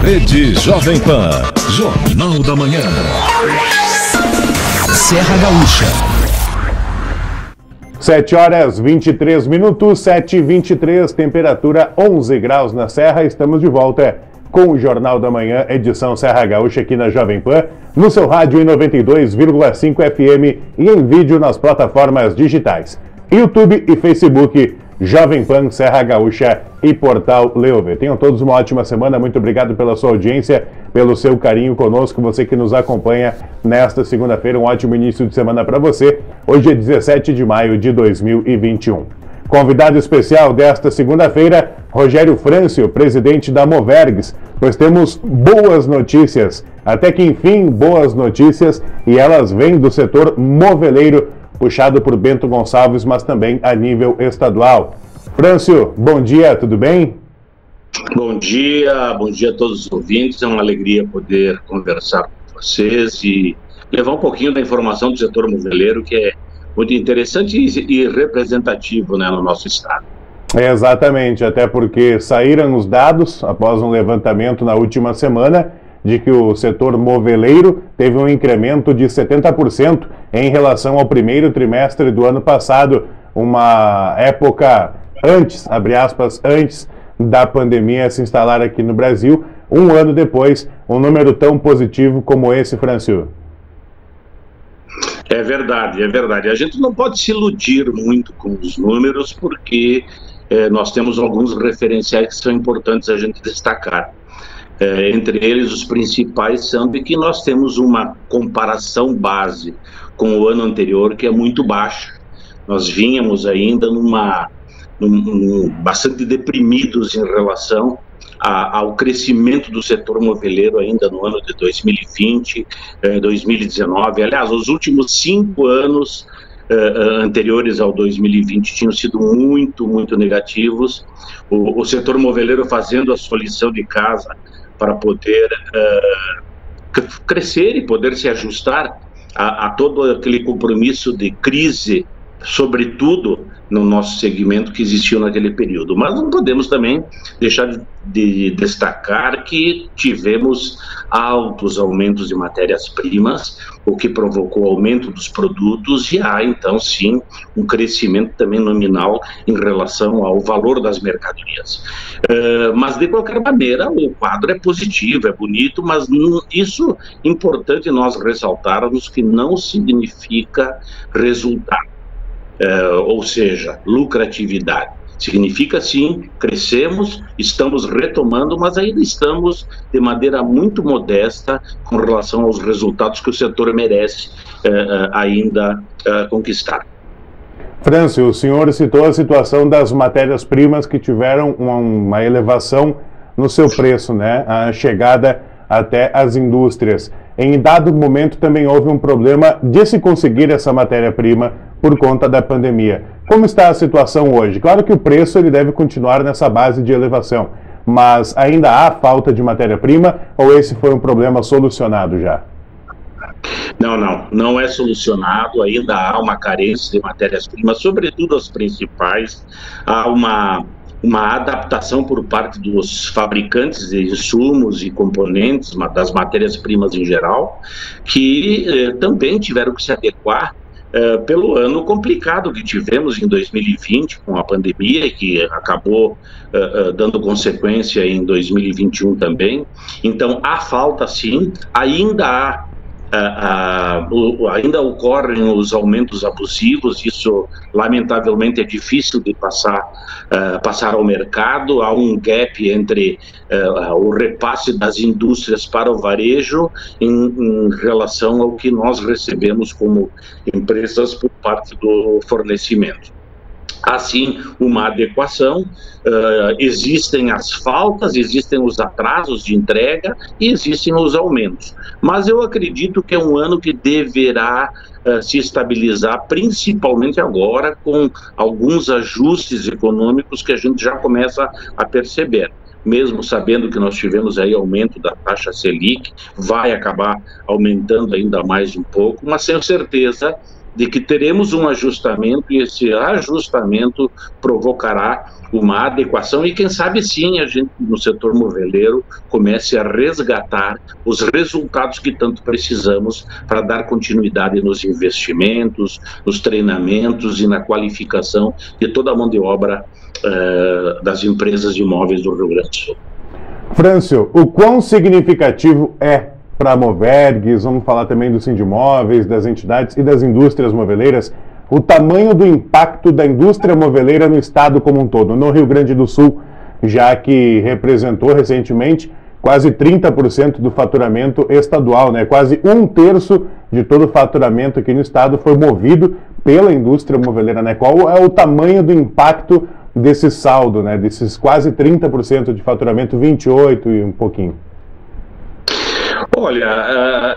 Rede Jovem Pan, Jornal da Manhã. Serra Gaúcha. 7h23, 7h23, temperatura 11 graus na Serra. Estamos de volta com o Jornal da Manhã, edição Serra Gaúcha, aqui na Jovem Pan, no seu rádio em 92,5 FM e em vídeo nas plataformas digitais YouTube e Facebook, Jovem Pan Serra Gaúcha e Portal Leover. Tenham todos uma ótima semana, muito obrigado pela sua audiência, pelo seu carinho conosco, você que nos acompanha nesta segunda-feira, um ótimo início de semana para você. Hoje é 17 de maio de 2021. Convidado especial desta segunda-feira, Rogério Frâncio, presidente da Movergs, pois temos boas notícias, até que enfim, boas notícias, e elas vêm do setor moveleiro, puxado por Bento Gonçalves, mas também a nível estadual. Frâncio, bom dia, tudo bem? Bom dia a todos os ouvintes, é uma alegria poder conversar com vocês e levar um pouquinho da informação do setor moveleiro, que é muito interessante e representativo, né, no nosso estado. Exatamente, até porque saíram os dados após um levantamento na última semana de que o setor moveleiro teve um incremento de 70% em relação ao primeiro trimestre do ano passado, uma época antes, abre aspas, antes da pandemia se instalar aqui no Brasil. Um ano depois, um número tão positivo como esse, Francio. É verdade, é verdade. A gente não pode se iludir muito com os números, porque nós temos alguns referenciais que são importantes a gente destacar. Entre eles, os principais são de que nós temos uma comparação base com o ano anterior que é muito baixa. Nós vínhamos ainda bastante deprimidos em relação ao crescimento do setor moveleiro ainda no ano de 2020, 2019. Aliás, os últimos 5 anos anteriores ao 2020 tinham sido muito, muito negativos. O setor moveleiro fazendo a sua lição de casa para poder crescer e poder se ajustar a todo aquele compromisso de crise, sobretudo no nosso segmento que existiu naquele período. Mas não podemos também deixar de destacar que tivemos altos aumentos de matérias-primas, o que provocou aumento dos produtos, e há então sim um crescimento também nominal em relação ao valor das mercadorias. Mas de qualquer maneira o quadro é positivo, é bonito, mas isso é importante nós ressaltarmos que não significa resultado. Ou seja, lucratividade. Significa sim, crescemos, estamos retomando, mas ainda estamos de maneira muito modesta com relação aos resultados que o setor merece ainda conquistar. Frâncio, o senhor citou a situação das matérias-primas que tiveram uma elevação no seu preço, né? A chegada até as indústrias. Em dado momento também houve um problema de se conseguir essa matéria-prima por conta da pandemia. Como está a situação hoje? Claro que o preço ele deve continuar nessa base de elevação, mas ainda há falta de matéria-prima ou esse foi um problema solucionado já? Não é solucionado, ainda há uma carência de matérias-primas, sobretudo as principais. Há uma adaptação por parte dos fabricantes de insumos e componentes, das matérias-primas em geral, que também tiveram que se adequar pelo ano complicado que tivemos em 2020 com a pandemia, que acabou dando consequência em 2021 também. Então há falta sim, ainda ocorrem os aumentos abusivos, isso lamentavelmente é difícil de passar ao mercado. Há um gap entre o repasse das indústrias para o varejo em relação ao que nós recebemos como empresas por parte do fornecimento. Assim, uma adequação, existem as faltas, existem os atrasos de entrega e existem os aumentos. Mas eu acredito que é um ano que deverá se estabilizar, principalmente agora, com alguns ajustes econômicos que a gente já começa a perceber. Mesmo sabendo que nós tivemos aí aumento da taxa Selic, vai acabar aumentando ainda mais um pouco, mas tenho certeza de que teremos um ajustamento e esse ajustamento provocará uma adequação e quem sabe sim a gente no setor moveleiro comece a resgatar os resultados que tanto precisamos para dar continuidade nos investimentos, nos treinamentos e na qualificação de toda a mão de obra das empresas de imóveis do Rio Grande do Sul. Frâncio, o quão significativo é para a Movergues, vamos falar também do Sindimóveis, das entidades e das indústrias moveleiras, o tamanho do impacto da indústria moveleira no estado como um todo, no Rio Grande do Sul, já que representou recentemente quase 30% do faturamento estadual, né? Quase 1/3 de todo o faturamento aqui no estado foi movido pela indústria moveleira, né? Qual é o tamanho do impacto desse saldo, né? Desses quase 30% de faturamento, 28 e um pouquinho? Olha,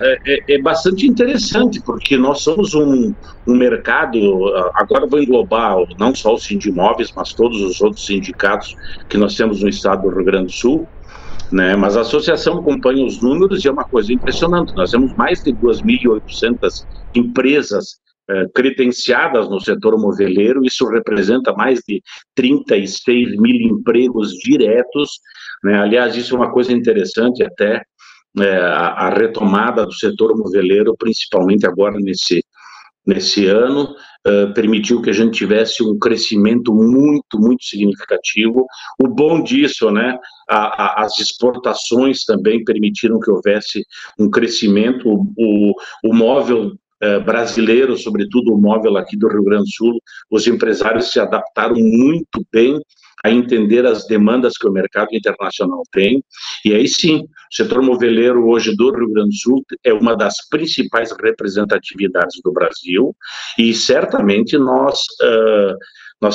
é bastante interessante, porque nós somos um mercado, agora vou englobar não só o Sindimóveis, mas todos os outros sindicatos que nós temos no estado do Rio Grande do Sul, né? Mas a associação acompanha os números e é uma coisa impressionante. Nós temos mais de 2.800 empresas credenciadas no setor moveleiro, isso representa mais de 36 mil empregos diretos, né? Aliás, isso é uma coisa interessante até, a retomada do setor moveleiro, principalmente agora nesse ano, permitiu que a gente tivesse um crescimento muito significativo. O bom disso, né, as exportações também permitiram que houvesse um crescimento, o móvel brasileiro, sobretudo o móvel aqui do Rio Grande do Sul, os empresários se adaptaram muito bem a entender as demandas que o mercado internacional tem, e aí sim, o setor moveleiro hoje do Rio Grande do Sul é uma das principais representatividades do Brasil, e certamente nós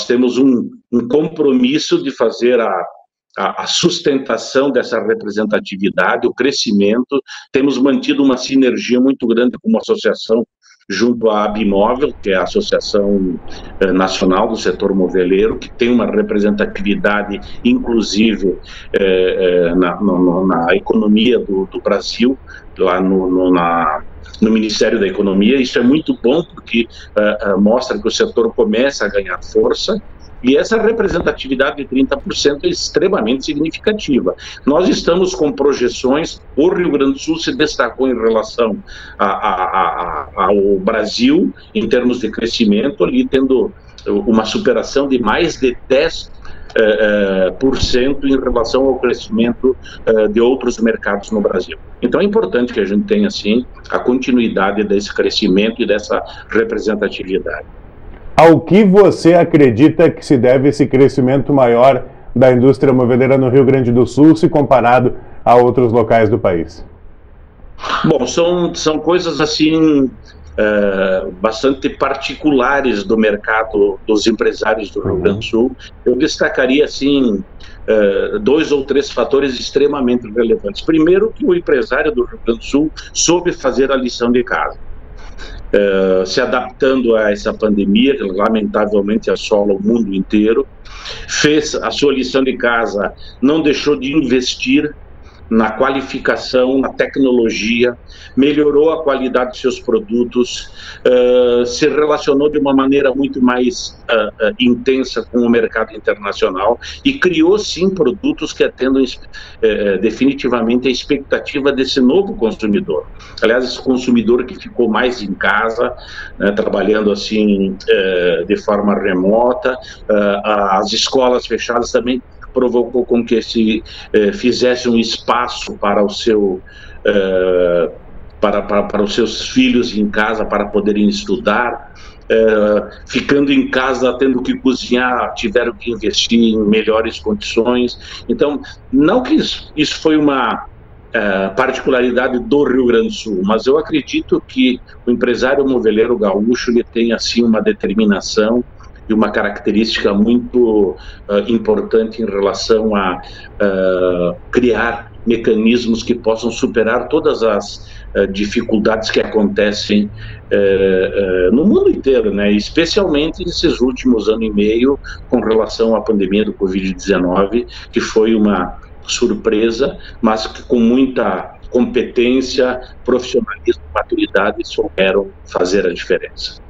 temos um compromisso de fazer a sustentação dessa representatividade, o crescimento. Temos mantido uma sinergia muito grande com uma associação junto à Abimóvel, que é a Associação Nacional do Setor Moveleiro, que tem uma representatividade, inclusive, na economia do Brasil, lá no Ministério da Economia. Isso é muito bom, porque mostra que o setor começa a ganhar força, e essa representatividade de 30% é extremamente significativa. Nós estamos com projeções, o Rio Grande do Sul se destacou em relação ao Brasil, em termos de crescimento, ali tendo uma superação de mais de 10% em relação ao crescimento de outros mercados no Brasil. Então é importante que a gente tenha, assim, a continuidade desse crescimento e dessa representatividade. Ao que você acredita que se deve esse crescimento maior da indústria moveleira no Rio Grande do Sul, se comparado a outros locais do país? Bom, são coisas assim bastante particulares do mercado dos empresários do Rio Grande do Sul. Eu destacaria assim 2 ou 3 fatores extremamente relevantes. Primeiro, que o empresário do Rio Grande do Sul soube fazer a lição de casa. Se adaptando a essa pandemia, que lamentavelmente assola o mundo inteiro, fez a sua lição de casa, não deixou de investir na qualificação, na tecnologia, melhorou a qualidade de seus produtos, se relacionou de uma maneira muito mais intensa com o mercado internacional e criou, sim, produtos que atendam definitivamente a expectativa desse novo consumidor. Aliás, esse consumidor que ficou mais em casa, trabalhando assim de forma remota, as escolas fechadas também provocou com que se fizesse um espaço para o seu para os seus filhos em casa para poderem estudar, ficando em casa tendo que cozinhar, tiveram que investir em melhores condições. Então, não que isso foi uma particularidade do Rio Grande do Sul, mas eu acredito que o empresário moveleiro gaúcho ele tem assim uma determinação e uma característica muito importante em relação a criar mecanismos que possam superar todas as dificuldades que acontecem no mundo inteiro, né? Especialmente nesses últimos ano e meio com relação à pandemia do Covid-19, que foi uma surpresa, mas que com muita competência, profissionalismo, maturidade souberam fazer a diferença.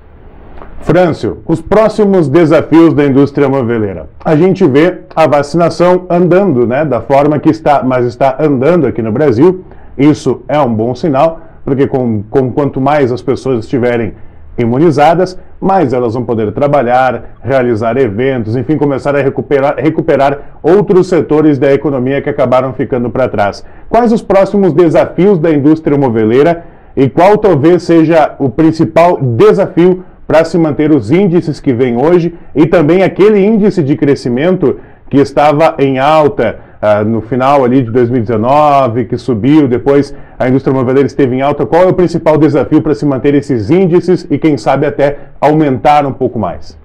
Frâncio, os próximos desafios da indústria moveleira. A gente vê a vacinação andando, né, da forma que está, mas está andando aqui no Brasil. Isso é um bom sinal, porque quanto mais as pessoas estiverem imunizadas, mais elas vão poder trabalhar, realizar eventos, enfim, começar a recuperar outros setores da economia que acabaram ficando para trás. Quais os próximos desafios da indústria moveleira e qual talvez seja o principal desafio para se manter os índices que vêm hoje e também aquele índice de crescimento que estava em alta no final ali de 2019, que subiu, depois a indústria moveleira esteve em alta. Qual é o principal desafio para se manter esses índices e quem sabe até aumentar um pouco mais?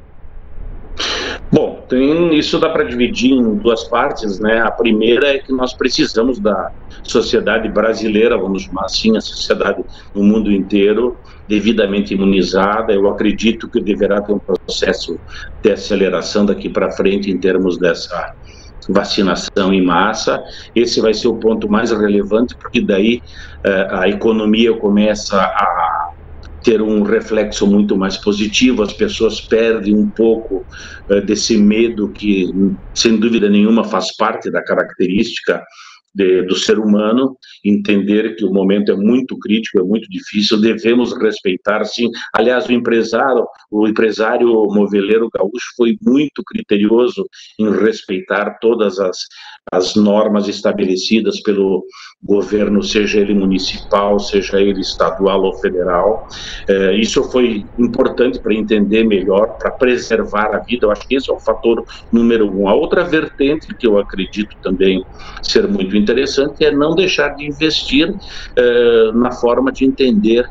Bom, isso dá para dividir em duas partes, né? A primeira é que nós precisamos da sociedade brasileira, vamos chamar assim, a sociedade no mundo inteiro, devidamente imunizada. Eu acredito que deverá ter um processo de aceleração daqui para frente em termos dessa vacinação em massa. Esse vai ser o ponto mais relevante, porque daí a economia começa a ter um reflexo muito mais positivo, as pessoas perdem um pouco desse medo que, sem dúvida nenhuma, faz parte da característica do ser humano, entender que o momento é muito crítico, é muito difícil, devemos respeitar, sim. Aliás, o empresário moveleiro gaúcho foi muito criterioso em respeitar todas as normas estabelecidas pelo governo, seja ele municipal, seja ele estadual ou federal. Isso foi importante para entender melhor, para preservar a vida. Eu acho que esse é o fator número um. A outra vertente que eu acredito também ser muito interessante é não deixar de investir na forma de entender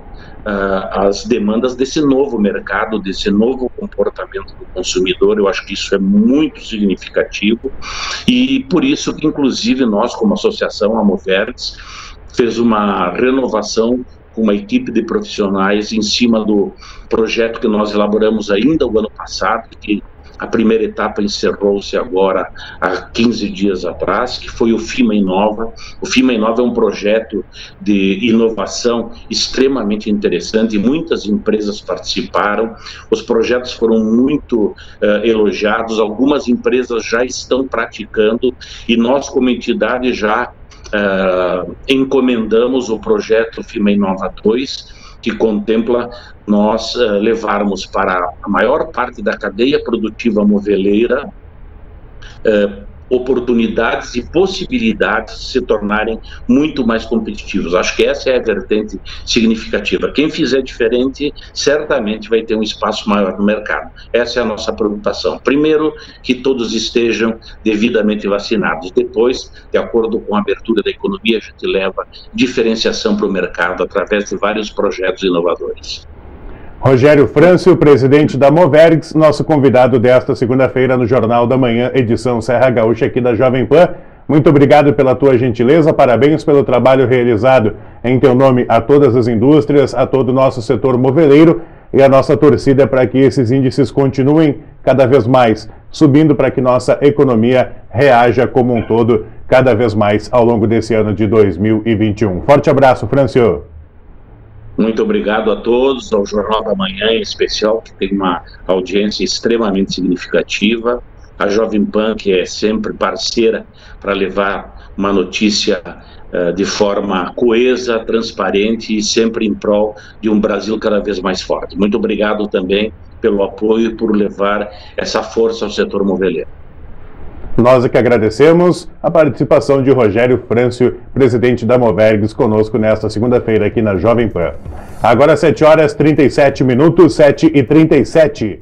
as demandas desse novo mercado, desse novo comportamento do consumidor. Eu acho que isso é muito significativo e por isso que, inclusive, nós, como associação, a Moverdes, fez uma renovação com uma equipe de profissionais em cima do projeto que nós elaboramos ainda o ano passado, que a primeira etapa encerrou-se agora há 15 dias atrás, que foi o FIMA Inova. O FIMA Inova é um projeto de inovação extremamente interessante, muitas empresas participaram, os projetos foram muito elogiados, algumas empresas já estão praticando e nós, como entidade, já encomendamos o projeto FIMA Inova 2, que contempla nós levarmos para a maior parte da cadeia produtiva moveleira oportunidades e possibilidades de se tornarem muito mais competitivos. Acho que essa é a vertente significativa. Quem fizer diferente, certamente vai ter um espaço maior no mercado. Essa é a nossa preocupação. Primeiro, que todos estejam devidamente vacinados. Depois, de acordo com a abertura da economia, a gente leva diferenciação para o mercado através de vários projetos inovadores. Rogério Frâncio, presidente da Movergs, nosso convidado desta segunda-feira no Jornal da Manhã, edição Serra Gaúcha aqui da Jovem Pan. Muito obrigado pela tua gentileza, parabéns pelo trabalho realizado em teu nome a todas as indústrias, a todo o nosso setor moveleiro e a nossa torcida para que esses índices continuem cada vez mais subindo para que nossa economia reaja como um todo cada vez mais ao longo desse ano de 2021. Forte abraço, Frâncio. Muito obrigado a todos, ao Jornal da Manhã em especial, que tem uma audiência extremamente significativa, a Jovem Pan, que é sempre parceira para levar uma notícia de forma coesa, transparente e sempre em prol de um Brasil cada vez mais forte. Muito obrigado também pelo apoio e por levar essa força ao setor moveleiro. Nós é que agradecemos a participação de Rogério Frâncio, presidente da Movergs, conosco nesta segunda-feira aqui na Jovem Pan. Agora 7h37, 7h37.